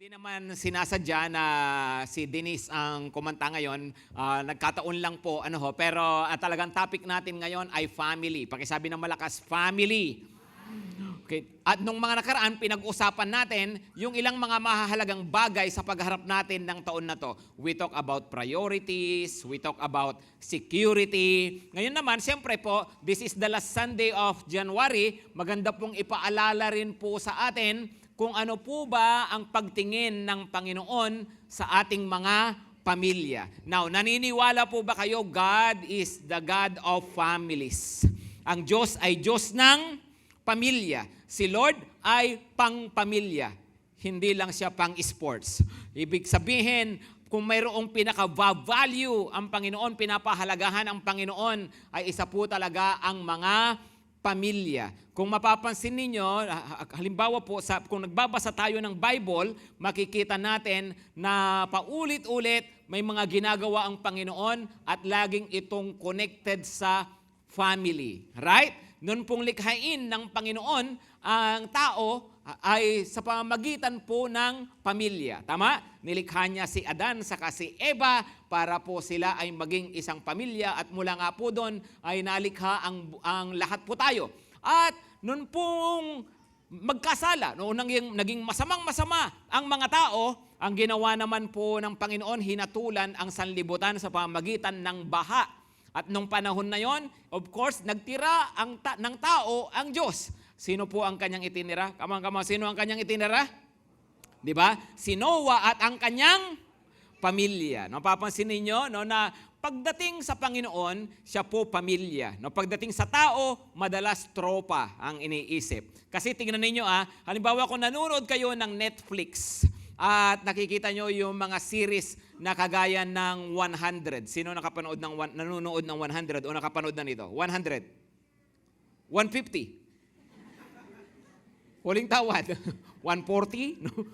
Hindi naman sinasadya na si Denise ang kumanta ngayon. Nagkataon lang po, pero talagang topic natin ngayon ay family. Pakisabi ng malakas, family. Okay. At nung mga nakaraan, pinag-usapan natin yung ilang mga mahahalagang bagay sa pagharap natin ng taon na to. We talk about priorities, we talk about security. Ngayon naman, siyempre po, this is the last Sunday of January. Maganda pong ipaalala rin po sa atin kung ano po ba ang pagtingin ng Panginoon sa ating mga pamilya. Now, naniniwala po ba kayo, God is the God of families? Ang Diyos ay Diyos ng pamilya. Si Lord ay pang-pamilya. Hindi lang siya pang-sports. Ibig sabihin, kung mayroong pinaka-value ang Panginoon, pinapahalagahan ang Panginoon, ay isa po talaga ang mga pamilya. Kung mapapansin ninyo, halimbawa po, kung nagbabasa tayo ng Bible, makikita natin na paulit-ulit may mga ginagawa ang Panginoon at laging itong connected sa family. Right? Noon pong likhain ng Panginoon, ang tao ay sa pamamagitan po ng pamilya. Tama? Nilikha niya si Adan saka si Eva para po sila ay maging isang pamilya at mula nga po doon ay nalikha ang lahat po tayo. At noon pong magkasala, noong naging masamang-masama ang mga tao, ang ginawa naman po ng Panginoon, hinatulan ang sanlibutan sa pamamagitan ng baha. At nung panahon na yon, of course, nagtira ng tao ang Diyos. Sino po ang kanyang itinira? Kamang, sino ang kanyang itinira? Di ba? Si Noah at ang kanyang pamilya. Napapansin ninyo na pagdating sa Panginoon, siya po pamilya. Pagdating sa tao, madalas tropa ang iniisip. Kasi tingnan ninyo, halimbawa kung nanonood kayo ng Netflix at nakikita nyo yung mga series na kagaya ng 100. Sino nanonood ng 100 o nakapanood na nito? 100? 150? Huling tawad. 140? No?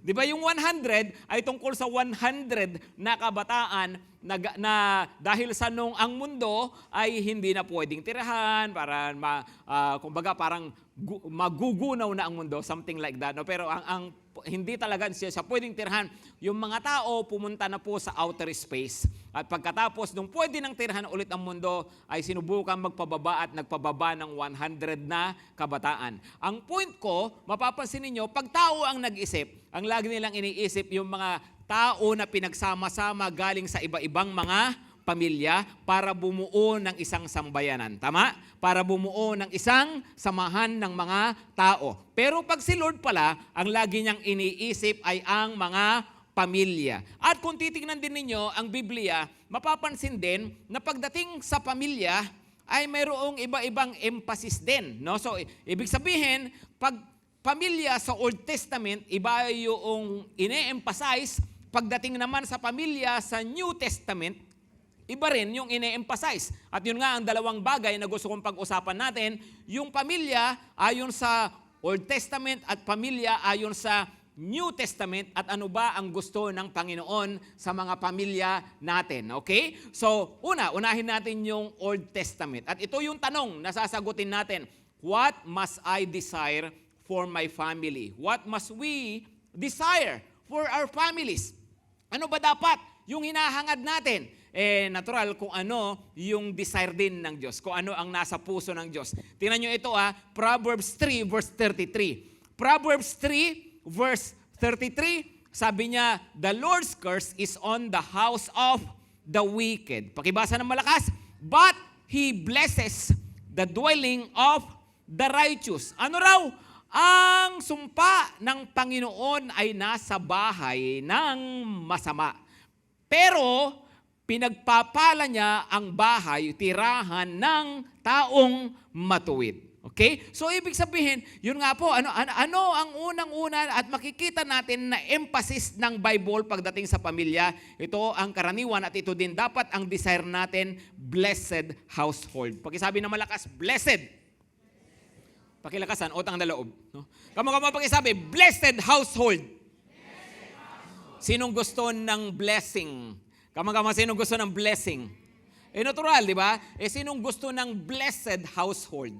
Di ba yung 100 ay tungkol sa 100 na kabataan na dahil sa nung ang mundo ay hindi na pwedeng tirahan, para kumbaga parang magugunaw na ang mundo, something like that. No? Pero ang hindi talaga siya pwedeng tirahan. Yung mga tao pumunta na po sa outer space. At pagkatapos, nung pwede nang tirahan ulit ang mundo, ay sinubukan magpababa at nagpababa ng 100 na kabataan. Ang point ko, mapapansin ninyo, pag tao ang nag-isip, ang lagi nilang iniisip yung mga tao na pinagsama-sama galing sa iba-ibang mga pamilya para bumuo ng isang sambayanan. Tama? Para bumuo ng isang samahan ng mga tao. Pero pag si Lord pala, ang lagi niyang iniisip ay ang mga pamilya. At kung titingnan din ninyo ang Biblia, mapapansin din na pagdating sa pamilya ay mayroong iba-ibang emphasis din. No? So, ibig sabihin, pag pamilya sa Old Testament, iba yung ine-emphasize. Pagdating naman sa pamilya sa New Testament, iba rin yung ine-emphasize. At yun nga ang dalawang bagay na gusto kong pag-usapan natin, yung pamilya ayon sa Old Testament at pamilya ayon sa New Testament at ano ba ang gusto ng Panginoon sa mga pamilya natin. Okay? So, unahin natin yung Old Testament. At ito yung tanong na sasagutin natin. What must I desire for my family? What must we desire for our families? Ano ba dapat yung hinahangad natin? Natural kung ano yung desire din ng Diyos, kung ano ang nasa puso ng Diyos. Tingnan nyo ito, Proverbs 3 verse 33. Proverbs 3 verse 33, sabi niya, the Lord's curse is on the house of the wicked. Pakibasa ng malakas, but He blesses the dwelling of the righteous. Ano raw? Ang sumpa ng Panginoon ay nasa bahay ng masama. Pero pinagpapala niya ang bahay, tirahan ng taong matuwid. Okay? So, ibig sabihin, yun nga po, ano ang unang-una at makikita natin na emphasis ng Bible pagdating sa pamilya, ito ang karaniwan at ito din dapat ang desire natin, blessed household. Pakisabi na malakas, blessed. Pakilakasan, utang na loob. No? Kamo pakisabi, blessed household. Sinong gusto ng blessing? Kamo sinong gusto ng blessing? Natural, di ba? Sinong gusto ng blessed household?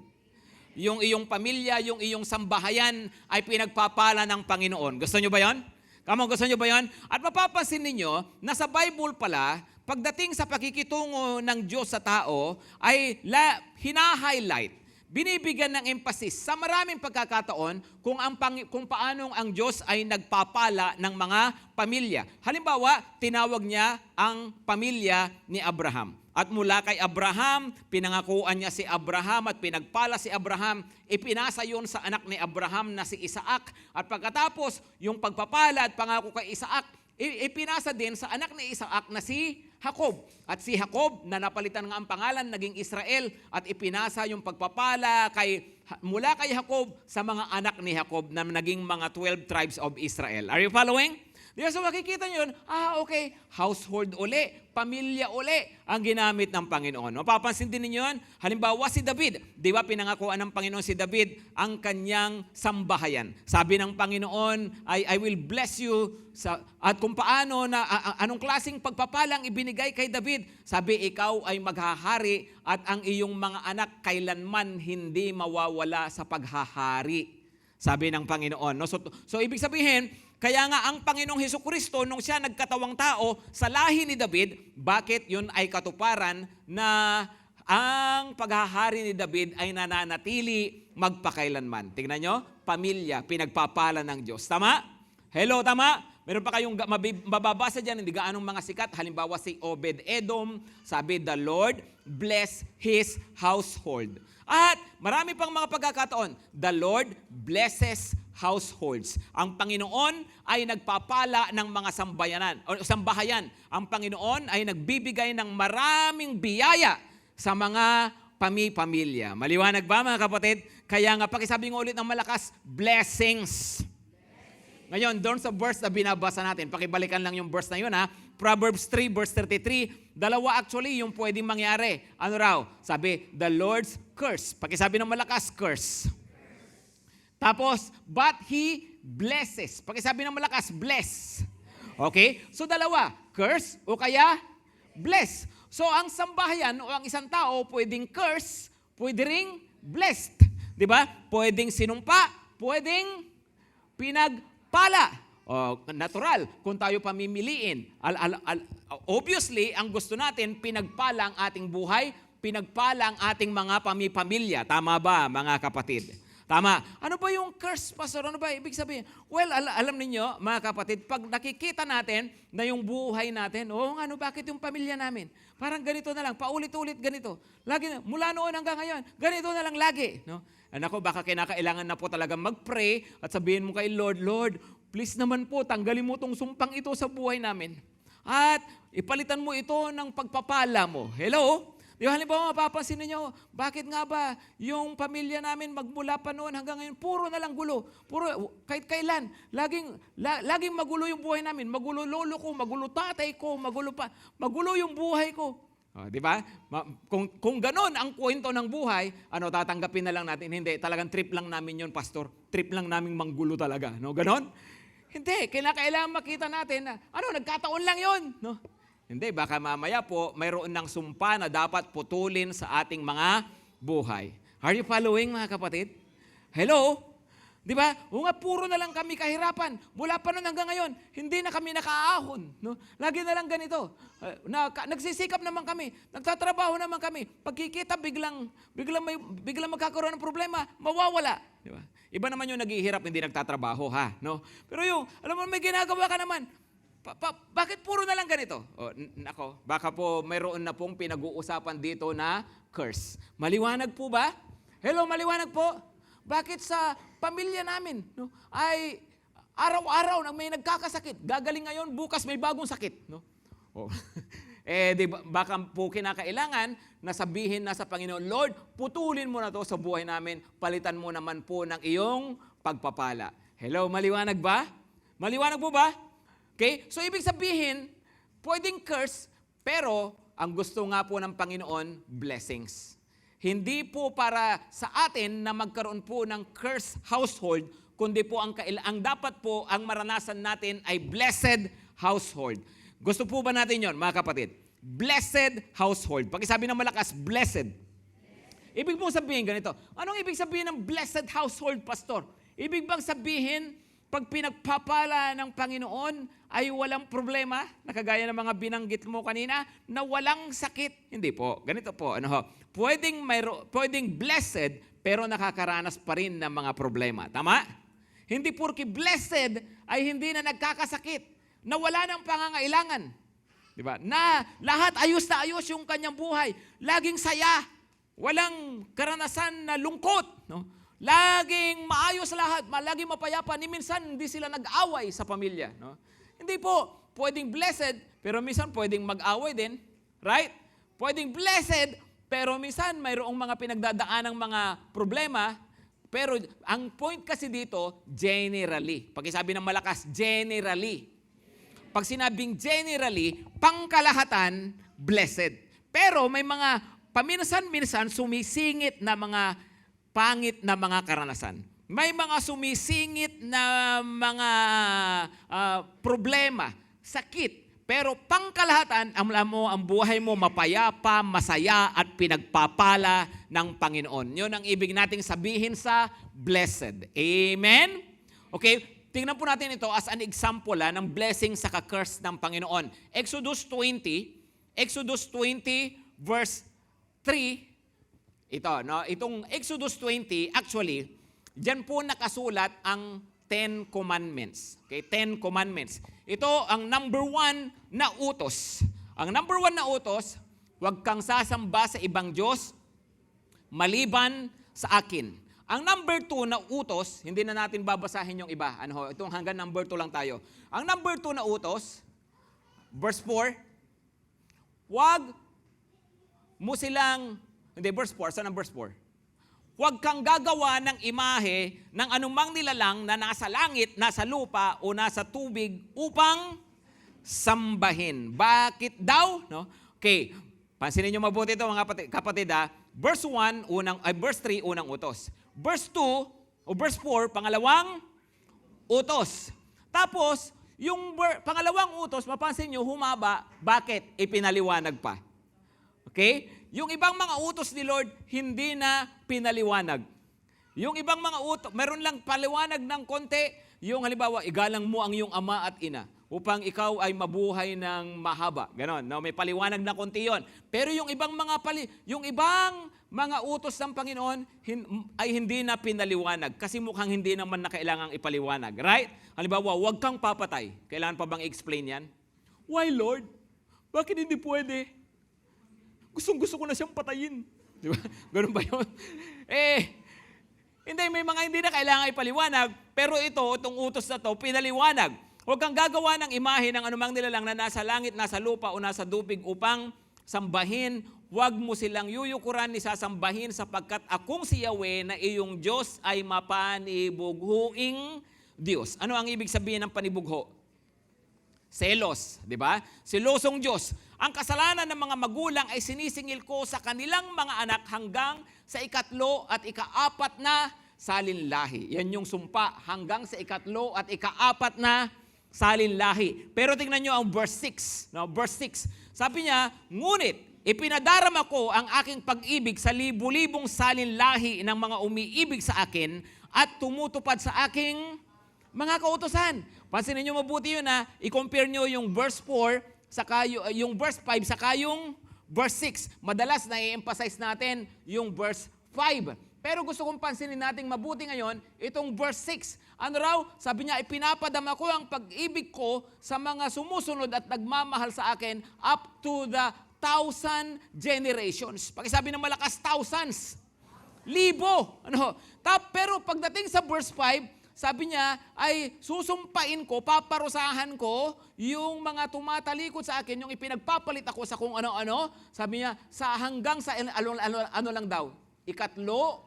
Yung iyong pamilya, yung iyong sambahayan ay pinagpapala ng Panginoon. Gusto nyo ba yon? Come on, gusto nyo ba yan? At mapapansin ninyo na sa Bible pala, pagdating sa pakikitungo ng Diyos sa tao, ay hina-highlight, binibigyan ng emphasis sa maraming pagkakataon kung paanong ang Diyos ay nagpapala ng mga pamilya. Halimbawa, tinawag niya ang pamilya ni Abraham. At mula kay Abraham, pinangakuan niya si Abraham at pinagpala si Abraham, ipinasa yon sa anak ni Abraham na si Isaac. At pagkatapos, yung pagpapala at pangako kay Isaac, ipinasa din sa anak ni Isaac na si Jacob. At si Jacob, na napalitan nga ang pangalan, naging Israel, at ipinasa yung pagpapala mula kay Jacob sa mga anak ni Jacob na naging mga 12 tribes of Israel. Are you following? So makikita nyo yun, okay, household uli, pamilya uli ang ginamit ng Panginoon. Mapapansin din ninyo yun, halimbawa si David, di ba pinangakuan ng Panginoon si David ang kanyang sambahayan. Sabi ng Panginoon, I will bless you, at kung paano, anong klaseng pagpapalang ibinigay kay David, sabi ikaw ay maghahari at ang iyong mga anak kailanman hindi mawawala sa paghahari. Sabi ng Panginoon. So ibig sabihin, kaya nga ang Panginoong Hesukristo, nung siya nagkatawang tao sa lahi ni David, bakit yun ay katuparan na ang paghahari ni David ay nananatili magpakailanman. Tingnan nyo, pamilya, pinagpapala ng Diyos. Tama? Hello, tama? Meron pa kayong mababasa dyan, hindi gaanong mga sikat. Halimbawa si Obed-Edom, sabi, the Lord bless his household. At marami pang mga pagkakataon, the Lord blesses households. Ang Panginoon ay nagpapala ng mga sambahayan. Ang Panginoon ay nagbibigay ng maraming biyaya sa mga pamilya. Maliwanag ba mga kapatid? Kaya nga, pakisabi nga ulit ng malakas, blessings. Ngayon, doon sa verse na binabasa natin, pakibalikan lang yung verse na yun ha. Proverbs 3 verse 33, dalawa actually yung pwedeng mangyari. Ano raw? Sabi, the Lord's curse. Pakisabi ng malakas, curse. Tapos, but He blesses. Pakisabi ng malakas, bless. Okay? So dalawa, curse o kaya bless. So ang sambahayan o ang isang tao pwedeng curse, pwede ring blessed. Di ba? Pwedeng sinumpa, pwedeng pinagpala. Natural, kung tayo pamimiliin. Obviously, ang gusto natin, pinagpala ang ating buhay, pinagpala ang ating mga pamilya. Tama ba, mga kapatid? Tama. Ano ba yung curse, Pastor? Ano ba ibig sabihin? Well, alam ninyo, mga kapatid, pag nakikita natin na yung buhay natin, bakit yung pamilya namin? Parang ganito na lang, paulit-ulit ganito. Lagi, mula noon hanggang ngayon, ganito na lang lagi. No? Ako, baka kinakailangan na po talaga mag-pray at sabihin mo kay Lord, Lord, please naman po, tanggalin mo itong sumpang ito sa buhay namin. At ipalitan mo ito ng pagpapala mo. Hello? Di ba, halimbawa, mapapansin ninyo, bakit nga ba yung pamilya namin magmula pa noon hanggang ngayon, puro na lang gulo. Kahit kailan, laging magulo yung buhay namin. Magulo lolo ko, magulo tatay ko, magulo yung buhay ko. Di ba? Kung ganon ang kwento ng buhay, tatanggapin na lang natin. Hindi, talagang trip lang namin yun, Pastor. Trip lang namin manggulo talaga. No? Ganon? Hindi, kailangan makita natin na, nagkataon lang yun. No? Hindi, baka mamaya po, mayroon ng sumpa na dapat putulin sa ating mga buhay. Are you following, mga kapatid? Hello? Di ba? Puro na lang kami kahirapan. Mula pa noon hanggang ngayon, hindi na kami nakaahon. No? Lagi na lang ganito. Nagsisikap naman kami. Nagtatrabaho naman kami. Pagkikita, biglang magkakaroon ng problema, mawawala. Di ba? Iba naman yung naghihirap, hindi nagtatrabaho, ha? No? Pero alam mo, may ginagawa ka naman. Bakit puro na lang ganito? Baka po mayroon na pong pinag-uusapan dito na curse. Maliwanag po ba? Hello, maliwanag po? Bakit sa pamilya namin ay araw-araw may nagkakasakit? Gagaling ngayon, bukas may bagong sakit. No? Baka po kinakailangan na sabihin na sa Panginoon, Lord, putulin mo na to sa buhay namin, palitan mo naman po ng iyong pagpapala. Hello, maliwanag ba? Maliwanag po ba? Okay? So, ibig sabihin, pwedeng curse, pero ang gusto nga po ng Panginoon, blessings. Hindi po para sa atin na magkaroon po ng curse household, kundi po ang dapat po ang maranasan natin ay blessed household. Gusto po ba natin yon, mga kapatid? Blessed household. Pakisabi ng malakas, blessed. Ibig pong sabihin ganito. Anong ibig sabihin ng blessed household, Pastor? Ibig bang sabihin, pag pinagpapala ng Panginoon ay walang problema, nakagaya ng mga binanggit mo kanina, na walang sakit. Hindi po. Ganito po. Pwedeng blessed, pero nakakaranas pa rin ng mga problema. Tama? Hindi porke blessed ay hindi na nagkakasakit, na wala ng pangangailangan. Diba? Na lahat ayos na ayos yung kanyang buhay. Laging saya. Walang karanasan na lungkot. No? Laging maayos lahat. Laging mapayapa. Ni minsan hindi sila nag-away sa pamilya. No? Hindi po. Pwedeng blessed, pero minsan pwedeng mag-away din. Right? Pwedeng blessed, pero minsan mayroong mga pinagdadaan ng mga problema. Pero ang point kasi dito, generally. Pagkisabi ng malakas, generally. Pag sinabing generally, pangkalahatan, blessed. Pero may mga paminsan-minsan sumisingit na mga pangit na mga karanasan. May mga sumisingit na mga problema, sakit. Pero pangkalahatan, alam mo, ang buhay mo mapayapa, masaya at pinagpapala ng Panginoon. Yun ang ibig nating sabihin sa blessed. Amen? Okay? Tingnan po natin ito as an example ng blessing sa curse ng Panginoon. Exodus 20 verse 3. Itong Exodus 20, actually, diyan po nakasulat ang 10 Commandments. Okay, 10 Commandments. Ito ang number 1 na utos. Ang number 1 na utos, huwag kang sasamba sa ibang Diyos maliban sa akin. Ang number 2 na utos, hindi na natin babasahin yung iba. Itong hanggang number 2 lang tayo. Ang number 2 na utos, verse 4, huwag mo silang, verse 4, saan ang verse 4? Huwag kang gagawa ng imahe ng anumang nilalang na nasa langit, nasa lupa, o nasa tubig upang sambahin. Bakit daw? No? Okay, pansinin nyo mabuti ito mga kapatid. Verse 1, verse 3, unang utos. Verse 2 o verse 4, pangalawang utos. Tapos, yung pangalawang utos, mapansin nyo, humaba. Bakit? Ipinaliwanag pa. Okay? Yung ibang mga utos ni Lord, hindi na pinaliwanag. Yung ibang mga utos, meron lang paliwanag ng konti. Yung halimbawa, igalang mo ang iyong ama at ina upang ikaw ay mabuhay ng mahaba. Ganon. No? May paliwanag na konti yon. Pero yung ibang mga utos ng Panginoon ay hindi na pinaliwanag kasi mukhang hindi naman na kailangang ipaliwanag. Right? Halimbawa, huwag kang papatay. Kailangan pa bang i-explain yan? Why, Lord? Bakit hindi pwede? Gustong-gusto ko na siyang patayin. Di ba? Ganun ba yun? Hindi, may mga hindi na kailangan ipaliwanag, pero itong utos na to, pinaliwanag. Huwag kang gagawa ng imahe ng anumang nilalang na nasa langit, nasa lupa, o nasa tubig upang sambahin. Huwag mo silang yuyukuran ni sasambahin sapagkat akong si Yahweh na iyong Diyos ay mapanibughuing Diyos. Ano ang ibig sabihin ng panibugho? Selos, di ba? Selosong Diyos. Ang kasalanan ng mga magulang ay sinisingil ko sa kanilang mga anak hanggang sa 3 at 4 na salinlahi. Yan yung sumpa, hanggang sa 3 at 4 na salinlahi. Pero tingnan nyo ang verse 6. No? Verse 6. Sabi niya, ngunit ipinadarama ko ang aking pag-ibig sa libu-libong salinlahi ng mga umiibig sa akin at tumutupad sa aking mga kautusan. Pansinin nyo mabuti yun i-compare nyo yung verse 4 saka yung verse 5 saka yung verse 6. Madalas na-emphasize natin yung verse 5. Pero gusto kong pansinin natin mabuti ngayon, itong verse 6. Ano raw? Sabi niya, ipinapadama ko ang pag-ibig ko sa mga sumusunod at nagmamahal sa akin up to the 1,000 generations. Pakisabi ng malakas, thousands. Libo. Pero pagdating sa verse 5, sabi niya, ay susumpain ko, paparusahan ko yung mga tumatalikod sa akin, yung ipinagpapalit ako sa kung ano-ano. Sabi niya, hanggang sa ano lang daw? 3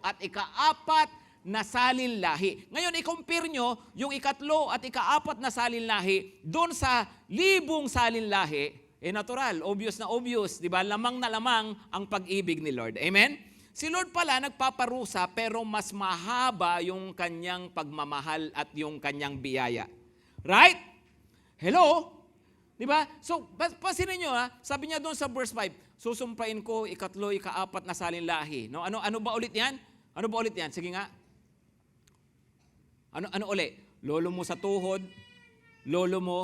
at 4 na salinlahi. Ngayon, i-compare nyo yung 3 at 4 na salinlahi doon sa 1,000 salinlahi. Natural, obvious na obvious, di ba? Lamang na lamang ang pag-ibig ni Lord. Amen? Si Lord pala nagpaparusa pero mas mahaba yung kanyang pagmamahal at yung kanyang biyaya. Right? Hello? Di ba? So, pasinin nyo sabi niya doon sa verse 5, susumpain ko 3, 4 na salinlahi. Ano ba ulit yan? Ano ba ulit yan? Sige nga. Ano uli? lolo mo sa tuhod, lolo mo,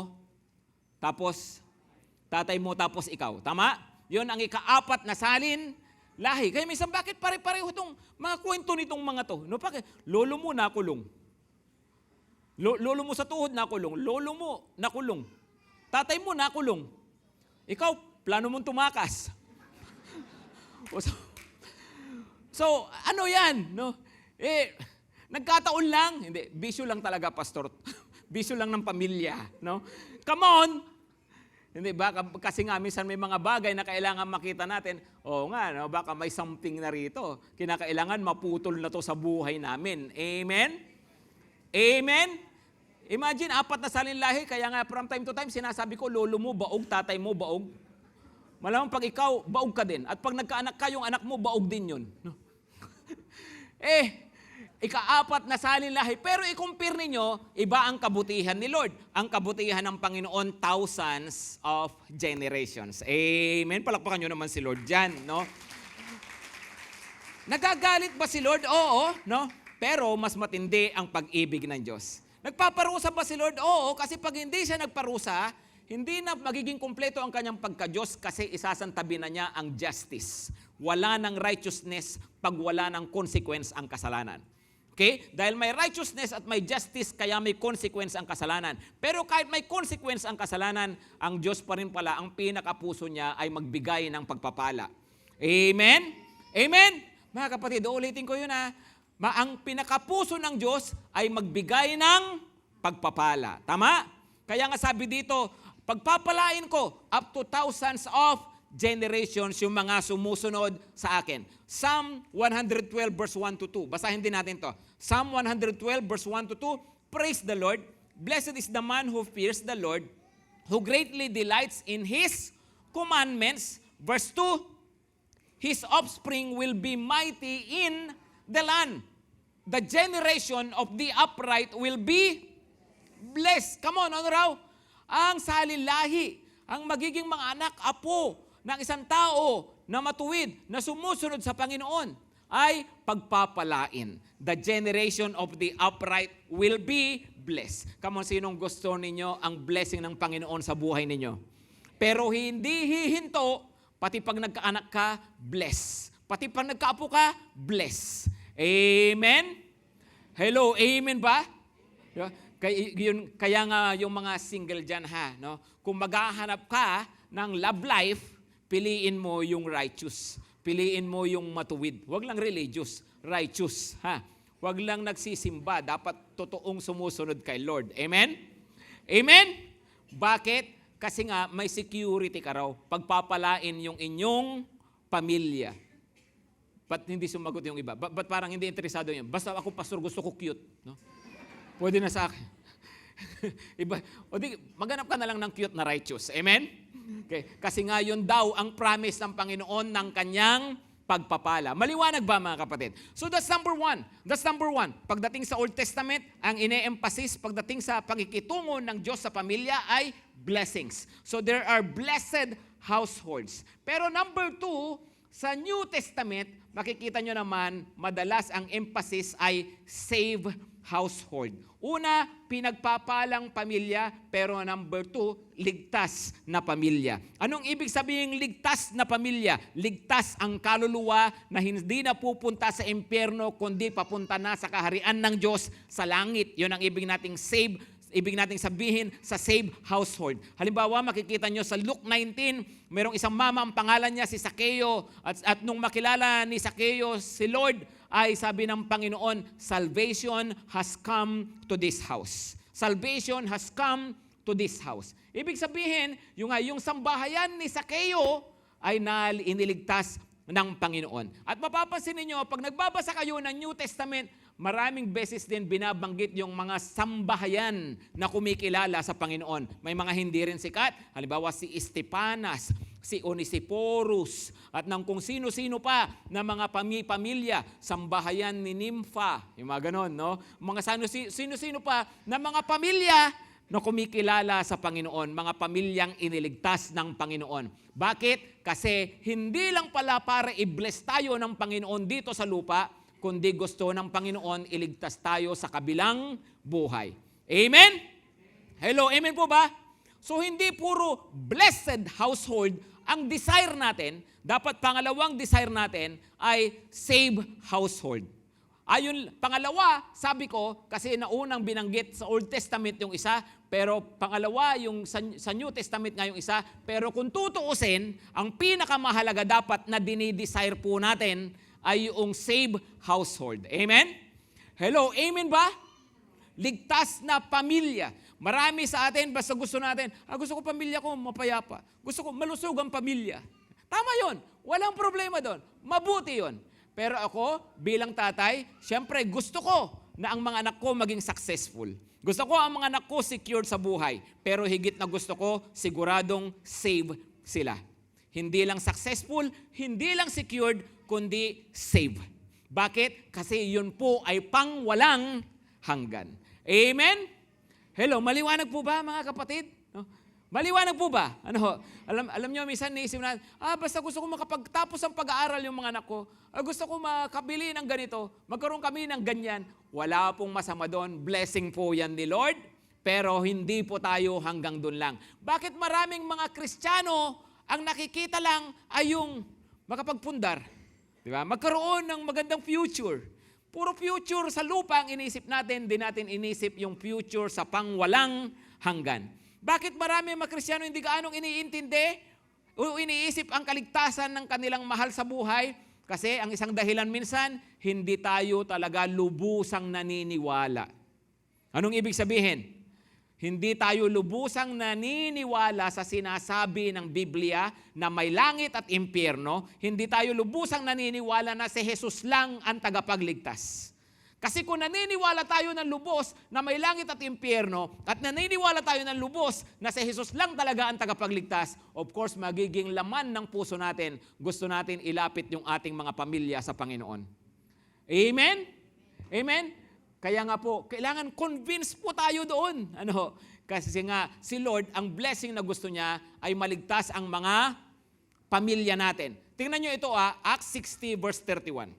tapos tatay mo, tapos ikaw. Tama? Yun ang ikaapat na salin lahi. Kaya minsan, bakit pare-pareho itong mga kwento nitong mga to? No, bakit? Lolo mo nakulong. Lolo mo sa tuhod nakulong. Lolo mo nakulong. Tatay mo nakulong. Ikaw, plano mong tumakas. So, ano yan? No? Nagkataon lang. Hindi, bisyo lang talaga, pastor. Bisyo lang ng pamilya. No? Come on! Hindi ba? Kasi nga, minsan may mga bagay na kailangan makita natin. Oo nga, no? Baka may something na rito. Kinakailangan maputol na to sa buhay namin. Amen? Amen? Imagine, 4 na salin lahi. Kaya nga, from time to time, sinasabi ko, lolo mo, baog, tatay mo, baog. Malamang pag ikaw, baog ka din. At pag nagkaanak ka, yung anak mo, baog din yun. No? Ika-4 na salin lahi. Pero i-compare ninyo, iba ang kabutihan ni Lord. Ang kabutihan ng Panginoon, thousands of generations. Amen. Palakpakan nyo naman si Lord dyan, no? Nagagalit ba si Lord? Oo, no? Pero mas matindi ang pag-ibig ng Diyos. Nagpaparusa ba si Lord? Oo, kasi pag hindi siya nagparusa, hindi na magiging kumpleto ang kanyang pagka-Diyos kasi isasantabi na niya ang justice. Wala ng righteousness pag wala ng consequence ang kasalanan. Okay? Dahil may righteousness at may justice, kaya may consequence ang kasalanan. Pero kahit may consequence ang kasalanan, ang Diyos pa rin pala, ang pinakapuso niya ay magbigay ng pagpapala. Amen? Amen? Mga kapatid, ulitin ko yun ha. Ang pinakapuso ng Diyos ay magbigay ng pagpapala. Tama? Kaya nga sabi dito, pagpapalain ko up to thousands of generations yung mga sumusunod sa akin. Psalm 112 verse 1 to 2. Basahin din natin to. Psalm 112 verse 1 to 2. Praise the Lord. Blessed is the man who fears the Lord, who greatly delights in His commandments. Verse 2. His offspring will be mighty in the land. The generation of the upright will be blessed. Come on, ano raw? Ang salilahi, ang magiging mga anak, apo, ng isang tao na matuwid, na sumusunod sa Panginoon, ay pagpapalain. The generation of the upright will be blessed. Come on, sinong gusto ninyo ang blessing ng Panginoon sa buhay ninyo? Pero hindi hihinto, pati pag nagkaanak ka, bless. Pati pag nagkaapo ka, bless. Amen? Hello, amen ba? Kaya nga yung mga single dyan ha, no? Kung maghahanap ka ng love life, piliin mo yung righteous. Piliin mo yung matuwid. Huwag lang religious, righteous. Ha? Huwag lang nagsisimba. Dapat totoong sumusunod kay Lord. Amen? Amen? Bakit? Kasi nga may security ka raw. Pagpapalain yung inyong pamilya. Ba't hindi sumagot yung iba? Ba't parang hindi interesado yun? Basta ako, pastor, gusto ko cute. No? Pwede na sa akin. Iba, o di, maghanap ka na lang ng cute na righteous. Amen? Okay. Kasi nga yun daw ang promise ng Panginoon ng kanyang pagpapala. Maliwanag ba mga kapatid? So that's number one. That's number one. Pagdating sa Old Testament, ang ine-emphasize pagdating sa pakikitungo ng Diyos sa pamilya ay blessings. So there are blessed households. Pero number two, sa New Testament, makikita nyo naman, madalas ang emphasis ay save household. Una, pinagpapalang pamilya, pero number two, ligtas na pamilya. Anong ibig sabihin ligtas na pamilya? Ligtas ang kaluluwa na hindi na pupunta sa impyerno, kundi papunta na sa kaharian ng Diyos sa langit. Yun ang ibig nating save. Ibig nating sabihin sa save household. Halimbawa, makikita nyo sa Luke 19, mayroong isang mama, ang pangalan niya si Sakeo. At nung makilala ni Sakeo si Lord, ay sabi ng Panginoon, salvation has come to this house. Salvation has come to this house. Ibig sabihin, yung sambahayan ni Sakeo ay iniligtas ng Panginoon. At mapapansin niyo pag nagbabasa kayo ng New Testament, maraming beses din binabanggit yung mga sambahayan na kumikilala sa Panginoon. May mga hindi rin sikat. Halimbawa si Estepanas, si Onesiphorus, at ng kung sino-sino pa na mga pamilya, sambahayan ni Nympha, yung mga ganon, no? Mga sino-sino pa na mga pamilya na kumikilala sa Panginoon, mga pamilyang iniligtas ng Panginoon. Bakit? Kasi hindi lang pala para i-bless tayo ng Panginoon dito sa lupa, kundi gusto ng Panginoon iligtas tayo sa kabilang buhay. Amen? Hello, amen po ba? So hindi puro blessed household ang desire natin, dapat pangalawang desire natin ay save household. Ayun, pangalawa, sabi ko, kasi naunang binanggit sa Old Testament yung isa, pero pangalawa yung sa New Testament nga yung isa, pero kung tutuusin, ang pinakamahalaga dapat na dinidesire po natin ay yung save household. Amen? Hello, amen ba? Ligtas na pamilya. Marami sa atin, basta gusto natin, gusto ko pamilya ko mapayapa. Gusto ko malusog ang pamilya. Tama yon. Walang problema doon. Mabuti yon. Pero ako, bilang tatay, siyempre gusto ko na ang mga anak ko maging successful. Gusto ko ang mga anak ko secured sa buhay. Pero higit na gusto ko, siguradong save sila. Hindi lang successful, hindi lang secured, kundi save. Bakit? Kasi yun po ay pangwalang hanggan. Amen? Hello, maliwanag po ba mga kapatid? No? Maliwanag po ba? Alam niyo, minsan naisip natin, basta gusto ko makapagtapos ang pag-aaral yung mga anak ko, gusto ko makabili ng ganito, magkaroon kami ng ganyan. Wala pong masama doon. Blessing po yan ni Lord, pero hindi po tayo hanggang doon lang. Bakit maraming mga Kristiyano ang nakikita lang ay yung makapagpundar? Diba? Magkaroon ng magandang future. Puro future sa lupa ang inisip natin, di natin inisip yung future sa pangwalang hanggan. Bakit marami mga Kristiyano hindi gaanong iniintindi o iniisip ang kaligtasan ng kanilang mahal sa buhay? Kasi ang isang dahilan minsan, hindi tayo talaga lubusang naniniwala. Anong ibig sabihin? Hindi tayo lubusang naniniwala sa sinasabi ng Biblia na may langit at impyerno. Hindi tayo lubusang naniniwala na si Jesus lang ang tagapagligtas. Kasi kung naniniwala tayo ng lubos na may langit at impyerno at naniniwala tayo ng lubos na si Jesus lang talaga ang tagapagligtas, of course, magiging laman ng puso natin. Gusto natin ilapit yung ating mga pamilya sa Panginoon. Amen? Amen? Kaya nga po, kailangan convince po tayo doon. Kasi nga, si Lord, ang blessing na gusto niya ay maligtas ang mga pamilya natin. Tingnan nyo ito, Acts 60 verse 31.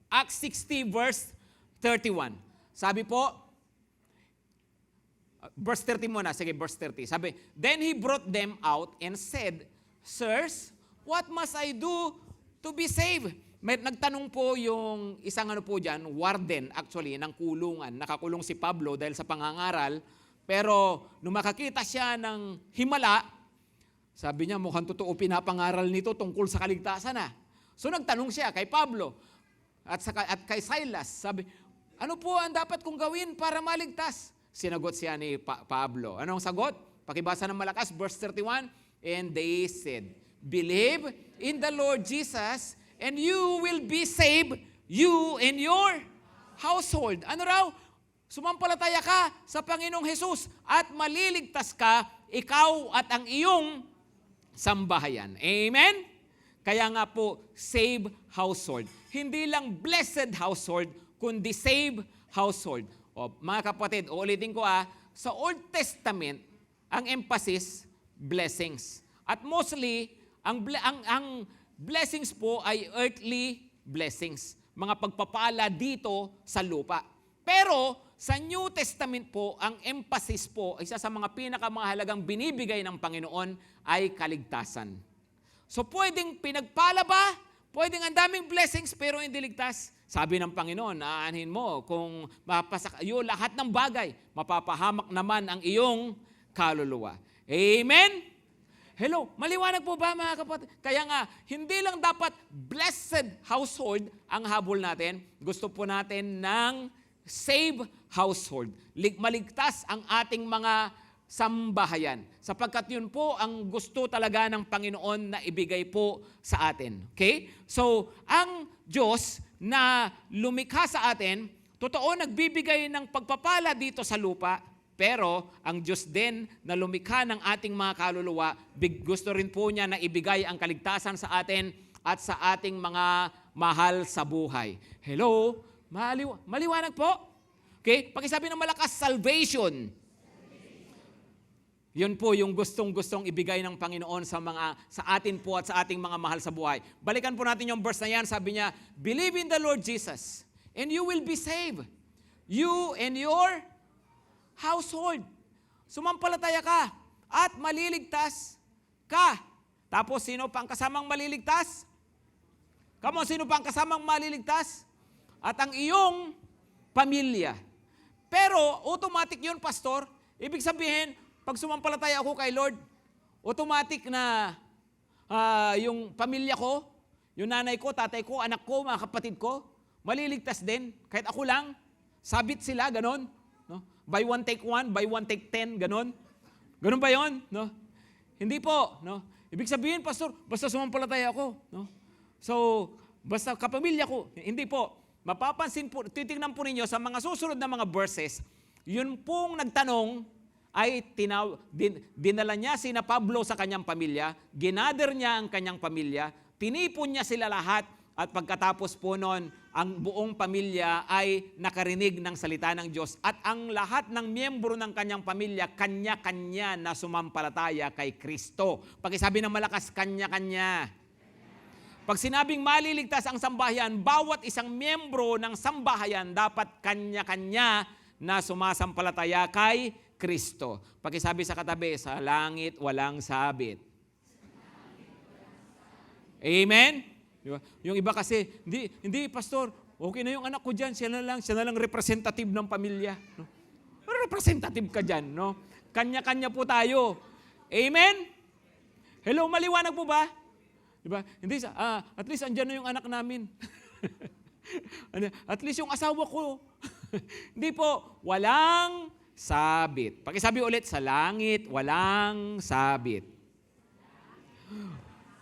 Acts 60 verse 31. Sabi po, verse 30 muna, sige, verse 30. Sabi, then he brought them out and said, Sirs, what must I do to be saved? May nagtanong po yung isang po dyan, warden actually, ng kulungan. Nakakulong si Pablo dahil sa pangangaral. Pero nung makakita siya ng himala, sabi niya, mukhang totoo pinapangaral nito tungkol sa kaligtasan na. So nagtanong siya kay Pablo at kay Silas. Sabi, ano po ang dapat kong gawin para maligtas? Sinagot siya ni Pablo. Anong sagot? Pakibasa ng malakas, verse 31. And they said, believe in the Lord Jesus and you will be saved, you and your household. Ano raw? Sumampalataya ka sa Panginoong Hesus at maliligtas ka, ikaw at ang iyong sambahayan. Amen? Kaya nga po, save household. Hindi lang blessed household, kundi save household. O, mga kapatid, uulitin ko sa Old Testament, ang emphasis, blessings. At mostly, ang blessings po ay earthly blessings. Mga pagpapala dito sa lupa. Pero sa New Testament po, ang emphasis po, isa sa mga pinakamahalagang binibigay ng Panginoon ay kaligtasan. So pwedeng pinagpala ba? Pwedeng ang daming blessings pero hindi ligtas. Sabi ng Panginoon, aanhin mo kung mapasakayo lahat ng bagay, mapapahamak naman ang iyong kaluluwa. Amen? Hello, maliwanag po ba mga kapatid? Kaya nga, hindi lang dapat blessed household ang habol natin. Gusto po natin ng save household. Maligtas ang ating mga sambahayan. Sapagkat yun po ang gusto talaga ng Panginoon na ibigay po sa atin. Okay? So, ang Diyos na lumikha sa atin, totoo nagbibigay ng pagpapala dito sa lupa, pero ang Diyos din na lumikha ng ating mga kaluluwa, gusto rin po niya na ibigay ang kaligtasan sa atin at sa ating mga mahal sa buhay. Hello? Maliwanag po? Okay? Pakisabi ng malakas, salvation. Yun po yung gustong-gustong ibigay ng Panginoon sa atin po at sa ating mga mahal sa buhay. Balikan po natin yung verse na yan. Sabi niya, believe in the Lord Jesus and you will be saved. You and your household. Sumampalataya ka at maliligtas ka. Tapos, sino pa ang kasamang maliligtas? Come on, sino pa ang kasamang maliligtas? At ang iyong pamilya. Pero, automatic yun, pastor. Ibig sabihin, pag sumampalataya ako kay Lord, automatic na yung pamilya ko, yung nanay ko, tatay ko, anak ko, mga kapatid ko, maliligtas din. Kahit ako lang, sabit sila, ganon. No? Buy one, take one, buy one, take 10, ganon. Ganon ba yun? No? Hindi po. No? Ibig sabihin, pastor, basta sumampalataya ako. No? So, basta kapamilya ko. Hindi po. Mapapansin po, titignan po ninyo sa mga susunod na mga verses, yun pong nagtanong, ay dinala niya sina Pablo sa kanyang pamilya, ginather niya ang kanyang pamilya, tinipon niya sila lahat, at pagkatapos po noon, ang buong pamilya ay nakarinig ng salita ng Diyos. At ang lahat ng miyembro ng kanyang pamilya, kanya-kanya na sumampalataya kay Kristo. Pakisabi ng malakas, kanya-kanya. Pag sinabing maliligtas ang sambahayan, bawat isang miyembro ng sambahayan dapat kanya-kanya na sumasampalataya kay Kristo. Pakisabi sa katabi, sa langit walang sabit. Amen? Diba? Yung iba kasi, hindi pastor, okay na yung anak ko dyan, siya na lang representative ng pamilya. No? Representative ka dyan, no? Kanya-kanya po tayo. Amen? Hello, maliwanag po ba? Diba? Hindi, at least andyan na yung anak namin. At least yung asawa ko. Hindi po, walang sabit. Pakisabi ulit, sa langit, walang sabit.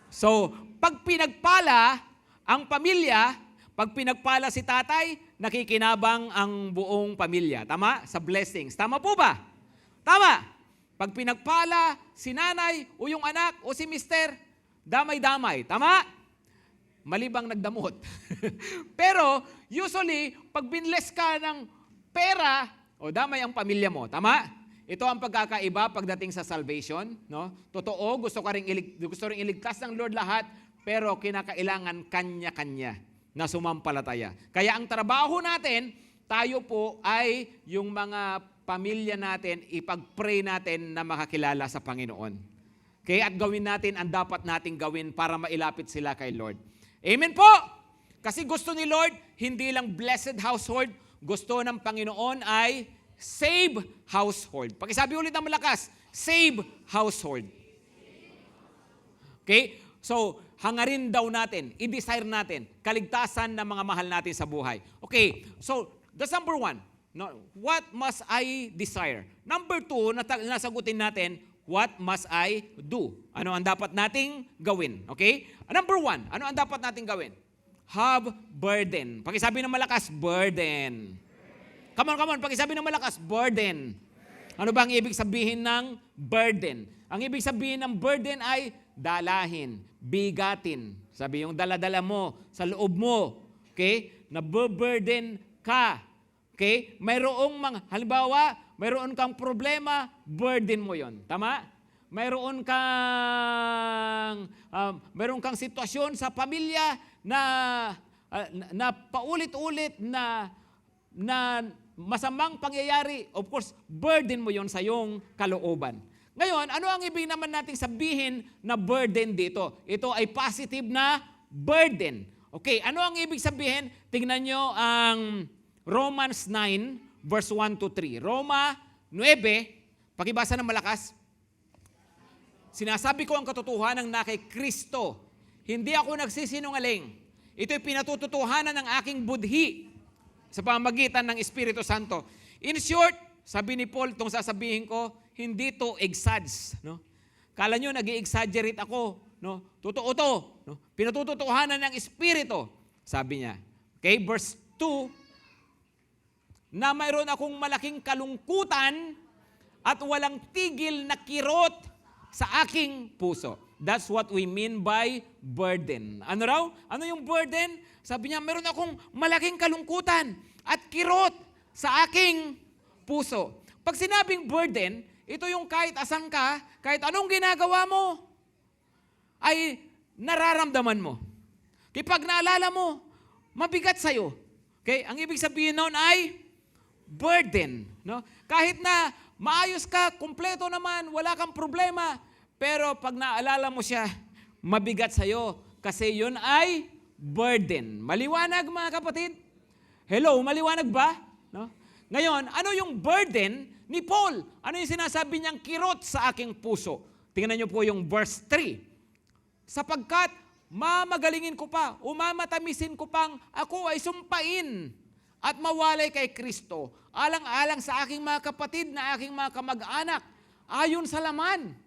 So, pag pinagpala ang pamilya, pag pinagpala si tatay, nakikinabang ang buong pamilya. Tama? Sa blessings. Tama po ba? Tama. Pag pinagpala si nanay o yung anak o si mister, damay-damay. Tama? Malibang nagdamot. Pero, usually, pag binless ka ng pera, o damay ang pamilya mo. Tama? Ito ang pagkakaiba pagdating sa salvation. No? Totoo, gusto ring iligtas ng Lord lahat, pero kinakailangan kanya-kanya na sumampalataya. Kaya ang trabaho natin, tayo po ay yung mga pamilya natin, ipag-pray natin na makakilala sa Panginoon. Okay? At gawin natin ang dapat nating gawin para mailapit sila kay Lord. Amen po! Kasi gusto ni Lord, hindi lang blessed household, gusto ng Panginoon ay save household. Pakisabi ulit ng malakas, save household. Okay? So, hangarin daw natin, i-desire natin, kaligtasan ng mga mahal natin sa buhay. Okay, so, that's number 1. No, what must I desire? Number 2, nasagutin natin, what must I do? Ano ang dapat nating gawin? Okay? Number 1, ano ang dapat nating gawin? Have burden. Pakisabi ng malakas, burden. Come on, pakisabi ng malakas, burden. Ano ba ang ibig sabihin ng burden? Ang ibig sabihin ng burden ay dalahin, bigatin. Sabi yung dala-dala mo sa loob mo. Okay? Naburden ka. Okay? Mayroong halimbawa, mayroon kang problema, burden mo yon. Tama? Mayroon kang sitwasyon sa pamilya na paulit-ulit na masamang pangyayari. Of course, burden mo yon sa iyong kalooban. Ngayon, ano ang ibig naman nating sabihin na burden dito? Ito ay positive na burden. Okay, ano ang ibig sabihin? Tingnan nyo ang Romans 9, verse 1 to 3. Roma 9, pakibasa ng malakas. Sinasabi ko ang katotohanan na kay Kristo. Hindi ako nagsisinungaling. Ito'y pinatututuhanan ng aking budhi sa pamamagitan ng Espiritu Santo. In short, sabi ni Paul, itong sasabihin ko, hindi to exads. No? Kala nyo, nag-i-exaggerate ako. No? Totoo to. No? Pinatututuhanan ng Espiritu. Sabi niya. Okay, verse 2, na mayroon akong malaking kalungkutan at walang tigil na kirot sa aking puso. That's what we mean by burden. Ano raw? Ano yung burden? Sabi niya, mayroon akong malaking kalungkutan at kirot sa aking puso. Pag sinabing burden, ito yung kahit asan ka, kahit anong ginagawa mo, ay nararamdaman mo. Kapag naalala mo, mabigat sa'yo. Okay? Ang ibig sabihin noon ay burden. No? Kahit na maayos ka, kumpleto naman, wala kang problema, pero pag naalala mo siya, mabigat sa'yo kasi yun ay burden. Maliwanag mga kapatid? Hello, maliwanag ba? No? Ngayon, ano yung burden ni Paul? Ano yung sinasabi niyang kirot sa aking puso? Tingnan niyo po yung verse 3. Sapagkat mamagalingin ko pa, umamatamisin ko pang ako ay sumpain at mawalay kay Kristo, alang-alang sa aking mga kapatid na aking mga kamag-anak, ayon sa laman.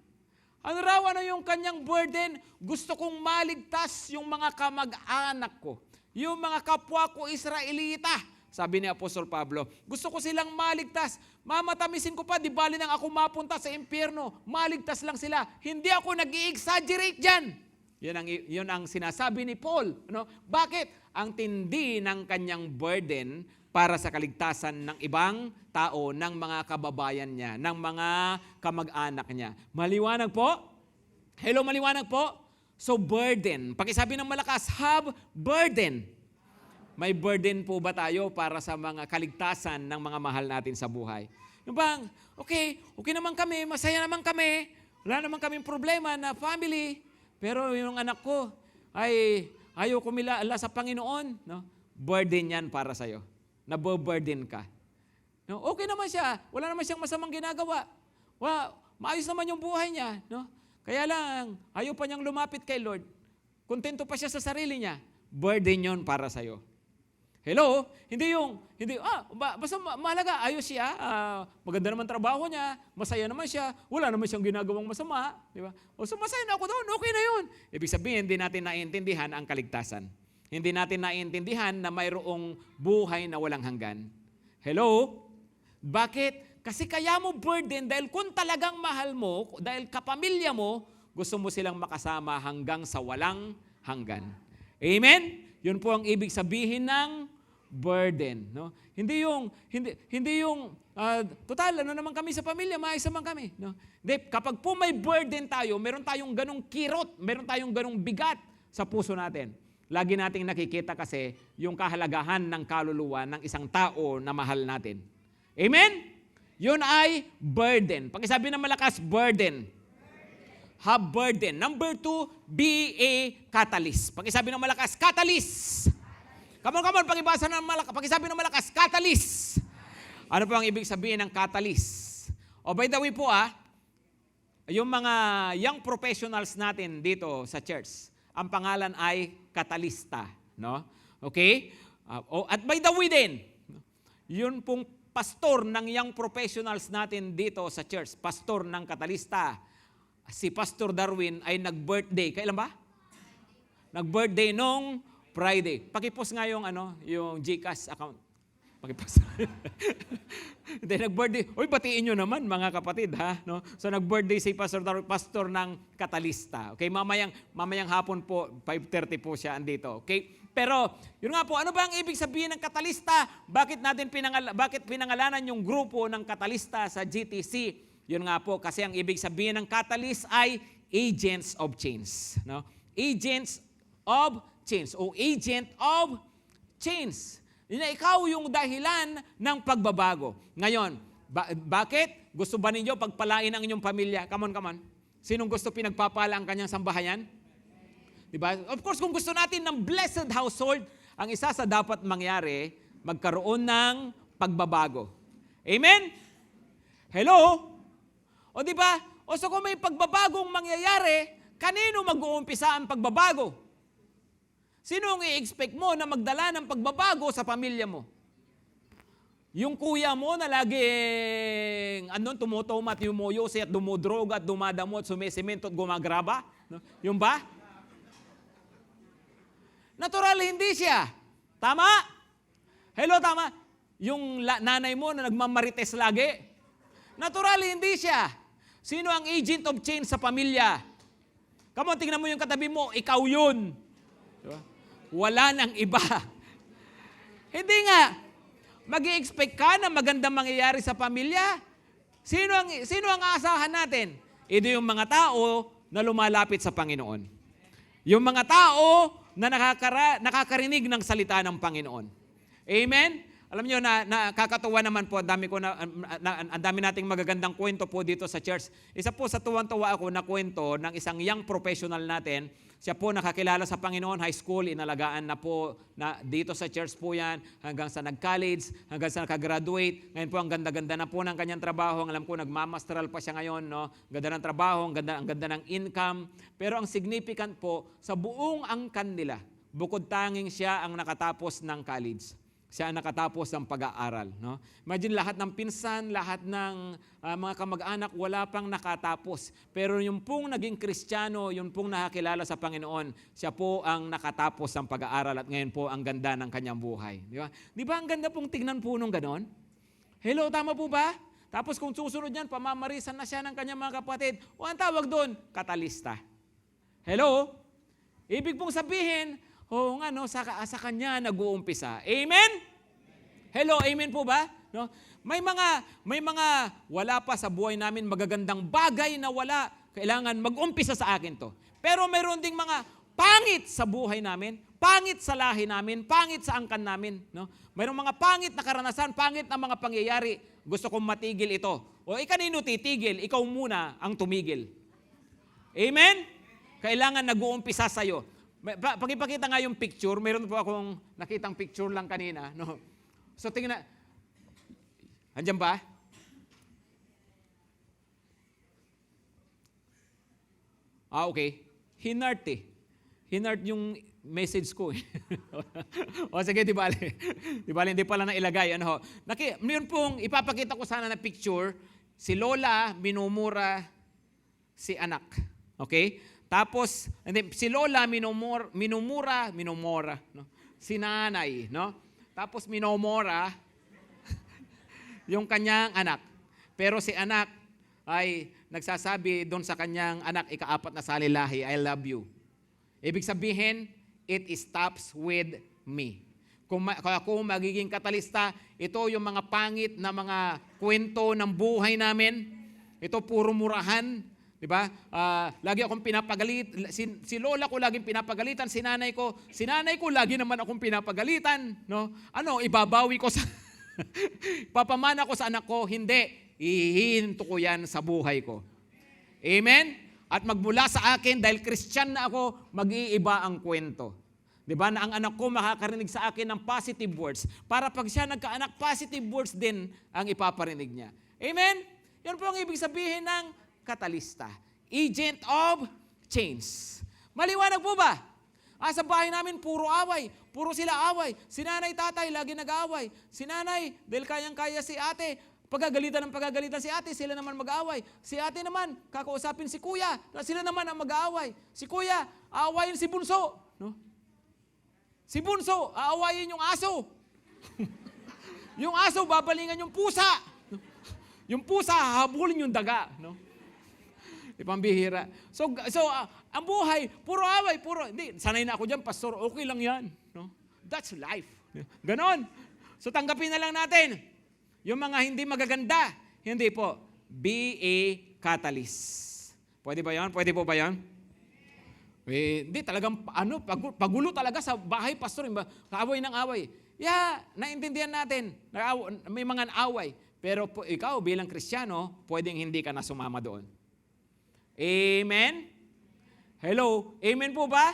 Ano raw, ano yung kanyang burden? Gusto kong maligtas yung mga kamag-anak ko, yung mga kapwa ko Israelita. Sabi ni Apostol Pablo, gusto ko silang maligtas. Mamatamisin ko pa, di bali nang ako mapunta sa impyerno. Maligtas lang sila. Hindi ako nag-i-exaggerate dyan. Yun ang sinasabi ni Paul. Ano? Bakit? Ang tindi ng kanyang burden para sa kaligtasan ng ibang tao, ng mga kababayan niya, ng mga kamag-anak niya. Maliwanag po? Hello, maliwanag po? So burden. Pakisabi ng malakas, have burden. May burden po ba tayo para sa mga kaligtasan ng mga mahal natin sa buhay? Yung bang, okay naman kami, masaya naman kami, wala naman kaming problema na family, pero yung anak ko ay ayaw kumilala sa Panginoon. No? Burden yan para sa'yo. Naboburden ka. No? Okay naman siya, wala naman siyang masamang ginagawa. Maayos naman yung buhay niya. No? Kaya lang, ayaw pa niyang lumapit kay Lord. Kontento pa siya sa sarili niya. Burden yon para sa'yo. Hello? Basta mahalaga, ayos siya, maganda naman trabaho niya, masaya naman siya, wala naman siyang ginagawang masama, di ba? O so masaya na ako doon, okay na yun. Ibig sabihin, hindi natin naiintindihan ang kaligtasan. Hindi natin naiintindihan na mayroong buhay na walang hanggan. Hello? Bakit? Kasi kaya mo burden dahil kung talagang mahal mo, dahil kapamilya mo, gusto mo silang makasama hanggang sa walang hanggan. Amen? Yun po ang ibig sabihin ng burden, no? Hindi yung total ano naman kami sa pamilya, maayos naman kami, no? Hindi, kapag po may burden tayo, meron tayong ganong kirot, meron tayong ganong bigat sa puso natin. Lagi nating nakikita kasi yung kahalagahan ng kaluluwa ng isang tao na mahal natin. Amen? Yun ay burden. Pakisabi ng malakas, burden. Have burden. Number 2, be a catalyst. Pakisabi ng malakas, catalyst. Come on, pakisabi ng malakas, catalyst. Ano po ang ibig sabihin ng catalyst? O by the way po yung mga young professionals natin dito sa church, ang pangalan ay katalista. No? Okay? At by the way din, yun pong pastor ng young professionals natin dito sa church, pastor ng katalista, si Pastor Darwin ay nag-birthday. Kailan ba? Nag-birthday nung Friday. Pakipost nga yung GCash account. Pakipost. Hindi, nag-birthday. Uy, batiin nyo naman mga kapatid, ha? No? So, nag-birthday si Pastor Darwin, pastor ng katalista. Okay, mamayang hapon po, 5:30 po siya andito. Okay? Pero, yun nga po, ano ba ang ibig sabihin ng katalista? Bakit pinangalanan yung grupo ng katalista sa GTC? Yun nga po, kasi ang ibig sabihin ng catalyst ay agents of change. No? Agents of change o agent of change. Ikaw yung dahilan ng pagbabago. Ngayon, bakit? Gusto ba ninyo pagpalain ang inyong pamilya? Come on. Sinong gusto pinagpapala ang kanyang sambahayan? Diba? Of course, kung gusto natin ng blessed household, ang isa sa dapat mangyari, magkaroon ng pagbabago. Amen? Hello? O di ba? O so kung may pagbabagong mangyayari, kanino mag-uumpisa ang pagbabago? Sino ang i-expect mo na magdala ng pagbabago sa pamilya mo? Yung kuya mo na laging tumutomat, yumuyosi at dumudroga at dumadamot, sumisemento at gumagraba? No? Yung ba? Natural, hindi siya. Tama? Hello, tama? Yung nanay mo na nagmamarites lagi? Natural, hindi siya. Sino ang agent of change sa pamilya? Come on, tingnan mo yung katabi mo, ikaw yun. Diba? Wala nang iba. Hindi nga. Mag-i-expect ka na magandang mangyayari sa pamilya? Sino ang aasahan natin? Ito yung mga tao na lumalapit sa Panginoon. Yung mga tao na nakakarinig ng salita ng Panginoon. Amen? Alam niyo na nakakatuwa naman po, ang dami nating magagandang kwento po dito sa church. Isa po sa tuwang-tuwa ako na kwento ng isang young professional natin. Siya po nakakilala sa Panginoon, high school, inalagaan na po na dito sa church po yan, hanggang sa nag-college, hanggang sa nakagraduate. Ngayon po ang ganda-ganda na po ng kanyang trabaho. Alam ko nagmamasteral pa siya ngayon, no? Ganda ng trabaho, ang ganda ng income. Pero ang significant po, sa buong angkan nila, bukod tanging siya ang nakatapos ng college. Siya ang nakatapos ng pag-aaral. No? Imagine lahat ng pinsan, lahat ng mga kamag-anak, wala pang nakatapos. Pero yung pong naging Kristiyano, yung pong nakakilala sa Panginoon, siya po ang nakatapos ng pag-aaral at ngayon po ang ganda ng kanyang buhay. Di ba? Di ba ang ganda pong tignan po nung ganon? Hello, tama po ba? Tapos kung susunod yan, pamamarisan na siya ng kanyang mga kapatid. O ang tawag doon, katalista. Hello? Ibig pong sabihin, nga, no, sa kanya nag-uumpisa. Amen? Hello, amen po ba? No? May mga wala pa sa buhay namin magagandang bagay na wala. Kailangan mag-umpisa sa akin to. Pero mayroon ding mga pangit sa buhay namin, pangit sa lahi namin, pangit sa angkan namin. No? Mayroong mga pangit na karanasan, pangit na mga pangyayari. Gusto kong matigil ito. O kanino titigil? Ikaw muna ang tumigil. Amen? Kailangan nag-uumpisa sa'yo. Pakipakita nga yung picture. Meron po akong nakitang picture lang kanina. No? So tingnan na. Andiyan ba? Okay. Hinart eh. Hinart yung message ko eh. O sige, di bali. Di bali, hindi pala na ilagay. Yun pong ipapakita ko sana na picture. Si Lola minumura si anak. Okay? Tapos, si Lola minumura, no? Si nanay, no? Tapos minumura yung kanyang anak. Pero si anak ay nagsasabi doon sa kanyang anak, ika-4 na salilahi, I love you. Ibig sabihin, it stops with me. Kung ako magiging katalista, ito yung mga pangit na mga kwento ng buhay namin. Ito puro murahan. Diba? Lagi akong pinapagalit. Si Lola ko laging pinapagalitan. Si nanay ko lagi naman akong pinapagalitan. No? Ibabawi ko sa... Papamana ko sa anak ko, hindi. Ihihinto ko yan sa buhay ko. Amen? At magmula sa akin, dahil Christian na ako, mag-iiba ang kwento. Diba? Na ang anak ko makakarinig sa akin ng positive words. Para pag siya nagkaanak, positive words din ang ipaparinig niya. Amen? Yan po ang ibig sabihin ng katalista. Agent of change. Maliwanag po ba? Sa bahay namin, puro away. Puro sila away. Si nanay, tatay, lagi nag-aaway. Si nanay, dahil kayang-kaya si ate, pagagalitan si ate, sila naman mag-aaway. Si ate naman, kakausapin si kuya, sila naman ang mag-aaway. Si kuya, aawayin si bunso. No? Si bunso, aawayin yung aso. Yung aso, babalingan yung pusa. Yung pusa, hahabulin yung daga. No? Pambihira. So ang buhay, puro away, hindi, sanay na ako dyan, pastor, okay lang yan. No? That's life. Ganon. So tanggapin na lang natin. Yung mga hindi magaganda, hindi po. Be a catalyst. Pwede ba yan? Pwede po ba yan? Hindi, talagang, pagulo talaga sa bahay, pastor, kaaway ng away. Naintindihan natin, may mga away. Pero ikaw bilang Kristiyano, pwedeng hindi ka na sumama doon. Amen? Hello? Amen po ba?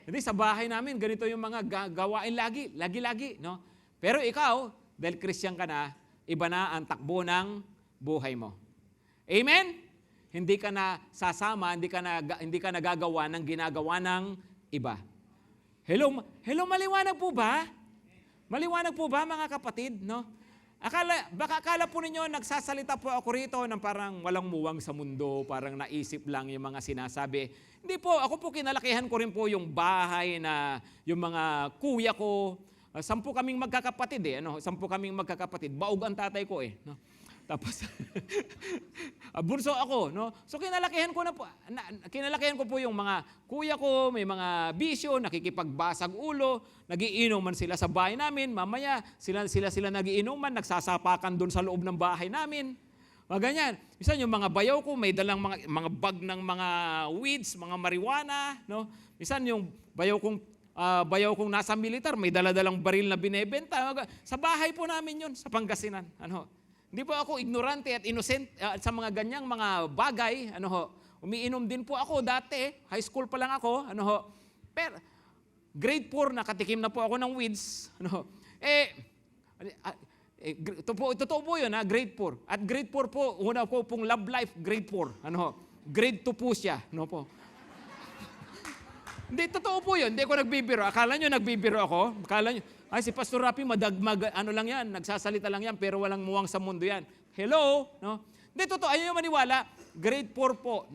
Hindi, sa bahay namin, ganito yung mga gawain lagi. No? Pero ikaw, dahil Christian ka na, iba na ang takbo ng buhay mo. Amen? Hindi ka na sasama, hindi ka nagagawa ng ginagawa ng iba. Hello, maliwanag po ba? Maliwanag po ba, mga kapatid? No? Baka akala po ninyo, nagsasalita po ako rito ng parang walang muwang sa mundo, parang naisip lang yung mga sinasabi. Hindi po, ako po kinalakihan ko rin po yung bahay na yung mga kuya ko. 10 kaming magkakapatid 10 kaming magkakapatid. Baog ang tatay ko no? Tapos, bunso ako, no? So kinalakihan ko po yung mga kuya ko, may mga bisyo, nakikipagbasag ulo, nagiinuman sila sa bahay namin, mamaya sila nagiinuman, nagsasapakan doon sa loob ng bahay namin. Mga ganyan. Minsan yung mga bayaw ko, may dalang mga bag ng mga weeds, mga marijuana, no? Minsan yung bayaw kong bayaw kong nasa militar, may daladalang baril na binebenta. Sa bahay po namin yun, sa Pangasinan. Hindi po ako ignorante at innocent sa mga ganyang mga bagay. Umiinom din po ako dati, high school pa lang ako. Pero grade 4, nakatikim na po ako ng weeds. Totoo po yun, grade 4. At grade 4 po, una po pong love life, grade 4. Grade 2 po siya. Hindi, totoo po yun. Hindi ako nagbibiro. Akala nyo nagbibiro ako? Akala nyo, si Pastor Rapi, lang yan, nagsasalita lang yan, pero walang muwang sa mundo yan. Hello? Hindi, totoo. Ayaw nyo maniwala. Grade 4 po.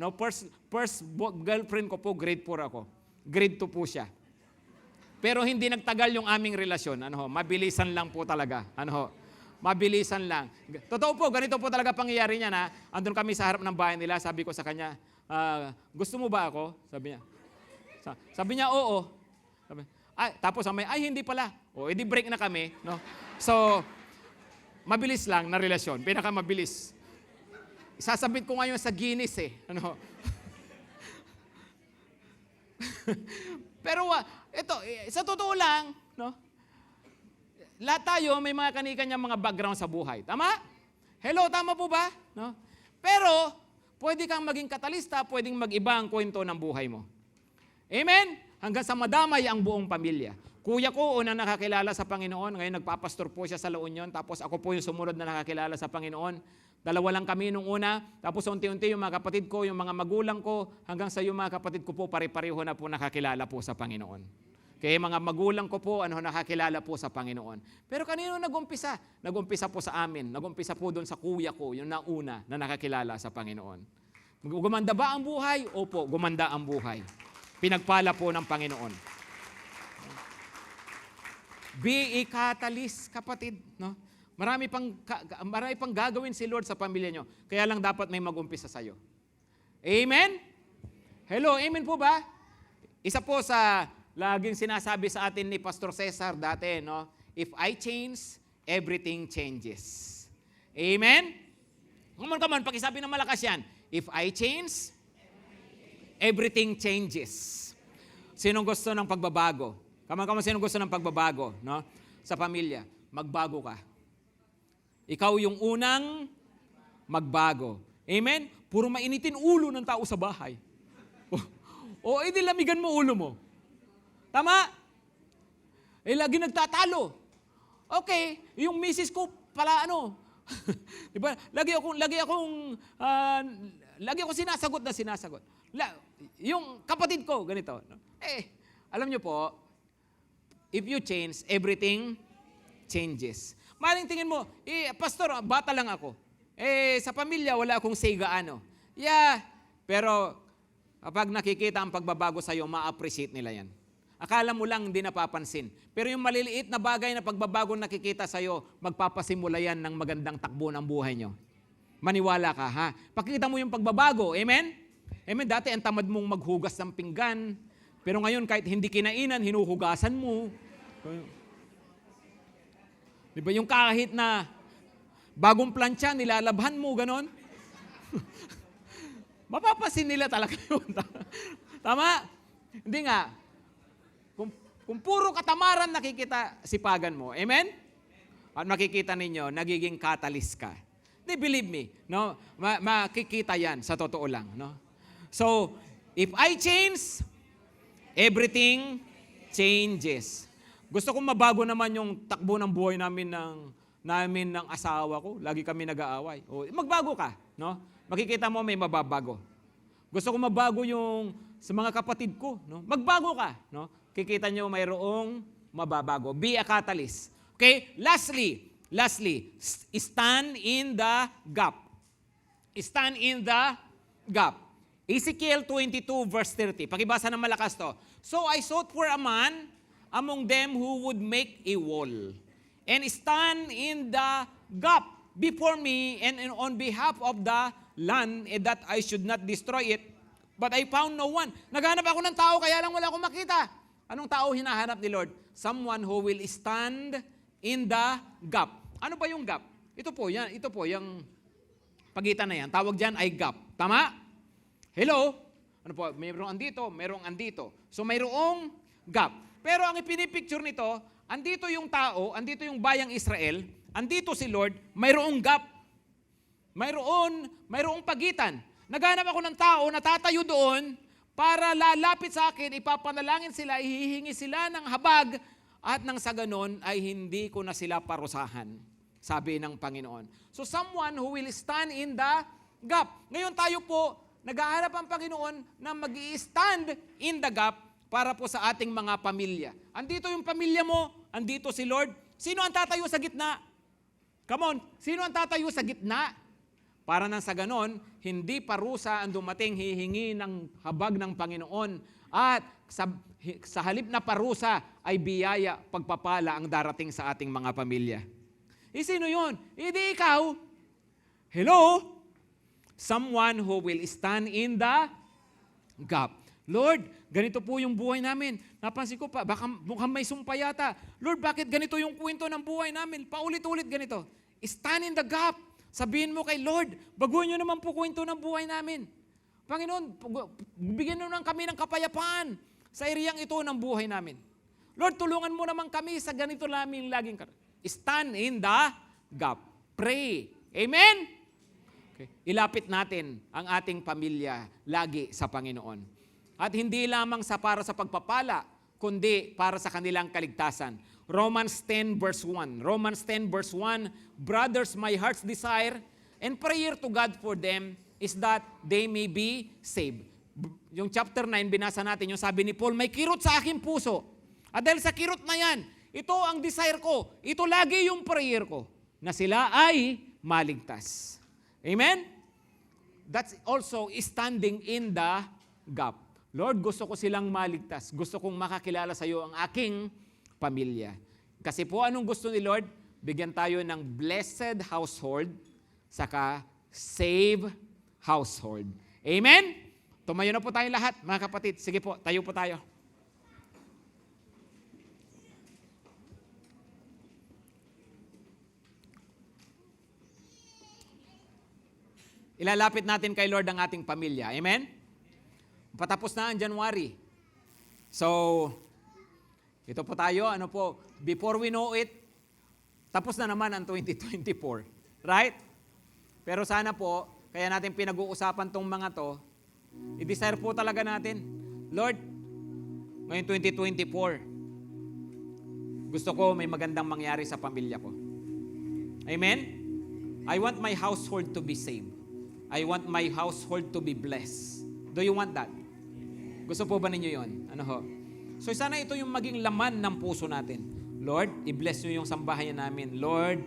First girlfriend ko po, grade 4 ako. Grade 2 po siya. Pero hindi nagtagal yung aming relasyon. Mabilisan lang po talaga. Mabilisan lang. Totoo po, ganito po talaga pangyayari niya na andun kami sa harap ng bahay nila, sabi ko sa kanya, gusto mo ba ako? Sabi niya, oo. Tapos hindi pala. Edi break na kami. So, mabilis lang na relasyon. Pinakamabilis. Sasabit ko ngayon sa Guinness Pero ito, sa totoo lang, lahat tayo may mga kanya-kanyang mga background sa buhay. Tama? Hello, tama po ba? Pero, pwede kang maging katalista, pwedeng mag-iba ang kwento ng buhay mo. Amen? Hanggang sa madamay ang buong pamilya. Kuya ko, unang nakakilala sa Panginoon. Ngayon, nagpapastor po siya sa La Union. Tapos ako po yung sumunod na nakakilala sa Panginoon. Dalawa lang kami nung una. Tapos unti-unti yung mga kapatid ko, yung mga magulang ko, hanggang sa yung mga kapatid ko po, pare-pareho na po nakakilala po sa Panginoon. Kaya mga magulang ko po, nakakilala po sa Panginoon. Pero kanino nag-umpisa? Nag-umpisa po sa amin. Nag-umpisa po doon sa kuya ko, yung nauna na nakakilala sa Panginoon. Gumanda ba ang buhay? Opo, gumanda ang buhay. Pinagpala po ng Panginoon. Be a catalyst, kapatid. Marami pang gagawin si Lord sa pamilya nyo. Kaya lang dapat may mag-umpisa sa'yo. Amen? Hello, amen po ba? Isa po sa laging sinasabi sa atin ni Pastor Cesar dati, if I change, everything changes. Amen? Come on, pakisabi ng malakas yan. If I change, everything changes. Sinong gusto ng pagbabago? Come on, sinong gusto ng pagbabago? Sa pamilya, magbago ka. Ikaw yung unang magbago. Amen? Puro mainitin ulo ng tao sa bahay. Edi lamigan mo ulo mo. Tama? Lagi nagtatalo. Okay, yung misis ko pala diba? Lagi akong sinasagot. Yung kapatid ko, ganito. Alam niyo po, if you change, everything changes. Maring tingin mo, pastor, bata lang ako. Sa pamilya, wala akong say gaano. Yeah, pero kapag nakikita ang pagbabago sa'yo, ma-appreciate nila yan. Akala mo lang hindi napapansin. Pero yung maliliit na bagay na pagbabago nakikita sa'yo, magpapasimula yan ng magandang takbo ng buhay nyo. Maniwala ka, ha? Pakita mo yung pagbabago. Amen? Amen. Dati ang tamad mong maghugas ng pinggan. Pero ngayon, kahit hindi kinainan, hinuhugasan mo. Di ba yung kahit na bagong plancha, nilalabhan mo, ganon? Mapapasin nila talaga yun. Tama? Hindi nga. Kung puro katamaran nakikita sipagan mo. Amen? At makikita ninyo, nagiging catalyst ka. They believe me. Makikita yan sa totoo lang. So, if I change, everything changes. Gusto kong mabago naman yung takbo ng buhay namin ng asawa ko. Lagi kami nag-aaway. Magbago ka. Makikita mo may mababago. Gusto kong mabago yung sa mga kapatid ko. Magbago ka. Kikita nyo mayroong mababago. Be a catalyst. Okay? Lastly, stand in the gap. Stand in the gap. Ezekiel 22 verse 30. Pakibasa ng malakas to. So I sought for a man among them who would make a wall and stand in the gap before me and on behalf of the land that I should not destroy it. But I found no one. Naghanap ako ng tao kaya lang wala akong makita. Anong tao hinahanap ni Lord? Someone who will stand in the gap. Ano ba yung gap? Ito po, yung pagitan na yan. Tawag dyan ay gap. Tama? Hello? Ano po? Mayroong andito, mayroong andito. So mayroong gap. Pero ang ipinipicture nito, andito yung tao, andito yung bayang Israel, andito si Lord, mayroong gap. Mayroong pagitan. Naghanap ako ng tao na tatayo doon para lalapit sa akin, ipapanalangin sila, ihihingi sila ng habag, at nang sa ganon ay hindi ko na sila parusahan, sabi ng Panginoon. So someone who will stand in the gap. Ngayon tayo po, nag-aharap ang Panginoon na mag-i-stand in the gap para po sa ating mga pamilya. Andito yung pamilya mo, andito si Lord. Sino ang tatayo sa gitna? Come on, sino ang tatayo sa gitna? Para nang sa ganon, hindi parusa ang dumating, hihingi ng habag ng Panginoon. At sa halip na parusa ay biyaya, pagpapala ang darating sa ating mga pamilya. Sino yun? Hindi ikaw. Hello? Someone who will stand in the gap. Lord, ganito po yung buhay namin. Napansin ko pa, baka mukhang may sumpa yata. Lord, bakit ganito yung kwento ng buhay namin? Paulit-ulit ganito. Stand in the gap. Sabihin mo kay Lord, baguhin nyo naman po kwento ng buhay namin. Panginoon, bigyan nyo naman kami ng kapayapaan sa ereyang ito ng buhay namin. Lord, tulungan mo naman kami sa ganito namin laging stand in the gap. Pray. Amen? Okay. Ilapit natin ang ating pamilya lagi sa Panginoon. At hindi lamang para sa pagpapala, kundi para sa kanilang kaligtasan. Romans 10 verse 1. Romans 10 verse 1, brothers, my heart's desire and prayer to God for them is that they may be saved. Yung chapter 9, binasa natin, yung sabi ni Paul, may kirot sa aking puso. At dahil sa kirot na yan, ito ang desire ko. Ito lagi yung prayer ko, na sila ay maligtas. Amen? That's also standing in the gap. Lord, gusto ko silang maligtas. Gusto kong makakilala sa iyo ang aking pamilya. Kasi po anong gusto ni Lord? Bigyan tayo ng blessed household, saka save household. Amen? Tumayo na po tayo lahat, mga kapatid. Sige po, tayo po tayo. Ilalapit natin kay Lord ang ating pamilya. Amen? Patapos na ang January. So, ito po tayo, before we know it, tapos na naman ang 2024. Right? Pero sana po, kaya natin pinag-uusapan tong mga to, i-desire po talaga natin, Lord, ngayon 2024, gusto ko may magandang mangyari sa pamilya ko. Amen? I want my household to be saved. I want my household to be blessed. Do you want that? Gusto po ba ninyo yun? Ano ho? So sana ito yung maging laman ng puso natin. Lord, i-bless nyo yung sambahayan namin. Lord,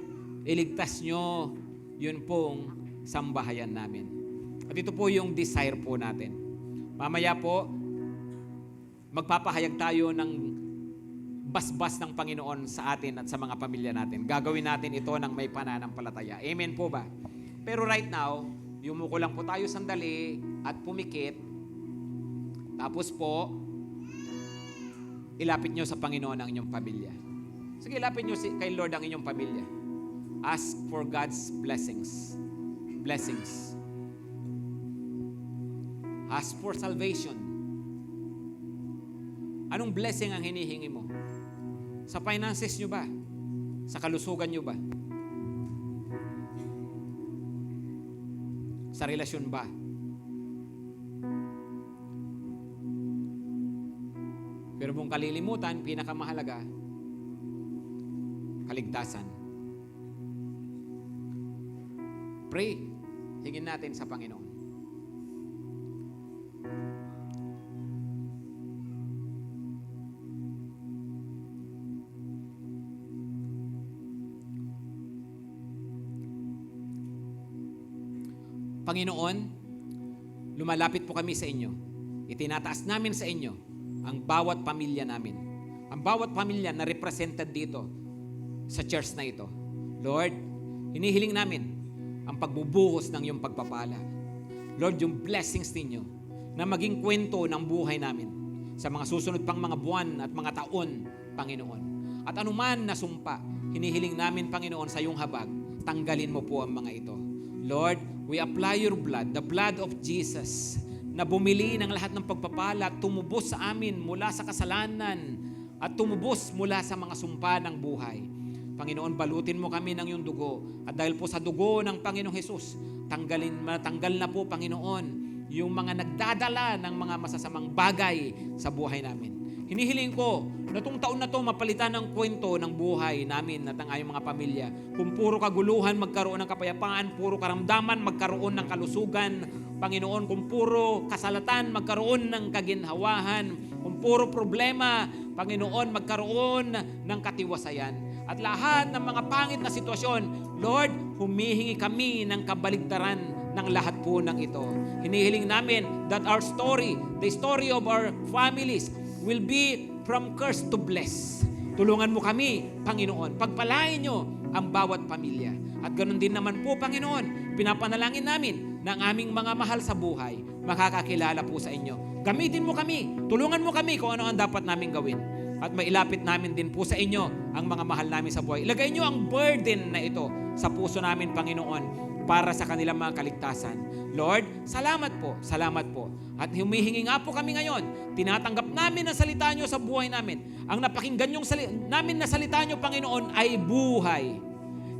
iligtas nyo yun pong sambahayan namin. At ito po yung desire po natin. Mamaya po, magpapahayag tayo ng basbas ng Panginoon sa atin at sa mga pamilya natin. Gagawin natin ito ng may pananampalataya. Amen po ba? Pero right now, yumuko lang po tayo sandali at pumikit. Tapos po, ilapit nyo sa Panginoon ang inyong pamilya. Sige, ilapit nyo kay Lord ang inyong pamilya. Ask for God's blessings. Blessings. Ask for salvation. Anong blessing ang hinihingi mo? Sa finances nyo ba? Sa kalusugan nyo ba? Sa relasyon ba? Pero kung kalilimutan, pinakamahalaga, kaligtasan. Pray. Hingin natin sa Panginoon. Panginoon, lumalapit po kami sa inyo. Itinataas namin sa inyo ang bawat pamilya namin. Ang bawat pamilya na represented dito sa church na ito. Lord, hinihiling namin ang pagbubuhos ng iyong pagpapala. Lord, yung blessings ninyo na maging kwento ng buhay namin sa mga susunod pang mga buwan at mga taon, Panginoon. At anuman na sumpa, hinihiling namin, Panginoon, sa iyong habag, tanggalin mo po ang mga ito. Lord, we apply your blood, the blood of Jesus, na bumili ng lahat ng pagpapala at tumubos sa amin mula sa kasalanan at tumubos mula sa mga sumpa ng buhay. Panginoon, balutin mo kami ng iyong dugo. At dahil po sa dugo ng Panginoong Hesus, tanggal na po, Panginoon, yung mga nagdadala ng mga masasamang bagay sa buhay namin. Hinihiling ko na itong taon na ito mapalitan ng kwento ng buhay namin at ng aming mga pamilya. Kung puro kaguluhan magkaroon ng kapayapaan, puro karamdaman magkaroon ng kalusugan, Panginoon, kung puro kasalatan magkaroon ng kaginhawahan, kung puro problema, Panginoon, magkaroon ng katiwasayan. At lahat ng mga pangit na sitwasyon, Lord, humihingi kami ng kabaligtaran ng lahat po ng ito. Hinihiling namin that our story, the story of our families, will be from curse to bless. Tulungan mo kami, Panginoon. Pagpalain nyo ang bawat pamilya. At ganoon din naman po, Panginoon, pinapanalangin namin ng aming mga mahal sa buhay, makakakilala po sa inyo. Gamitin mo kami, tulungan mo kami kung ano ang dapat namin gawin. At mailapit namin din po sa inyo ang mga mahal namin sa buhay. Ilagay nyo ang burden na ito sa puso namin, Panginoon, para sa kanilang mga kaligtasan. Lord, salamat po, salamat po. At humihingi nga po kami ngayon, tinatanggap namin ang salita nyo sa buhay namin. Ang napakinggan namin na salita nyo, Panginoon, ay buhay.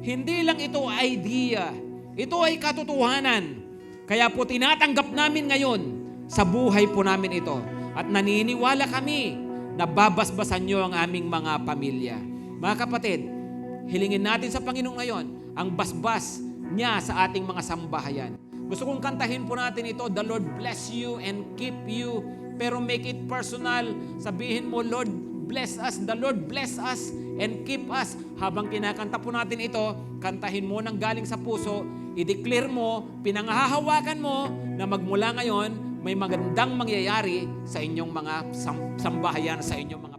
Hindi lang ito idea, ito ay katotohanan. Kaya po tinatanggap namin ngayon sa buhay po namin ito. At naniniwala kami na babasbasan nyo ang aming mga pamilya. Mga kapatid, hilingin natin sa Panginoon ngayon ang basbas niya sa ating mga sambahayan. Gusto kong kantahin po natin ito, The Lord bless you and keep you, pero make it personal. Sabihin mo, Lord bless us, the Lord bless us and keep us. Habang kinakanta po natin ito, kantahin mo ng galing sa puso, i-declare mo, pinanghahawakan mo na magmula ngayon, may magandang mangyayari sa inyong mga sambahayan, sa inyong mga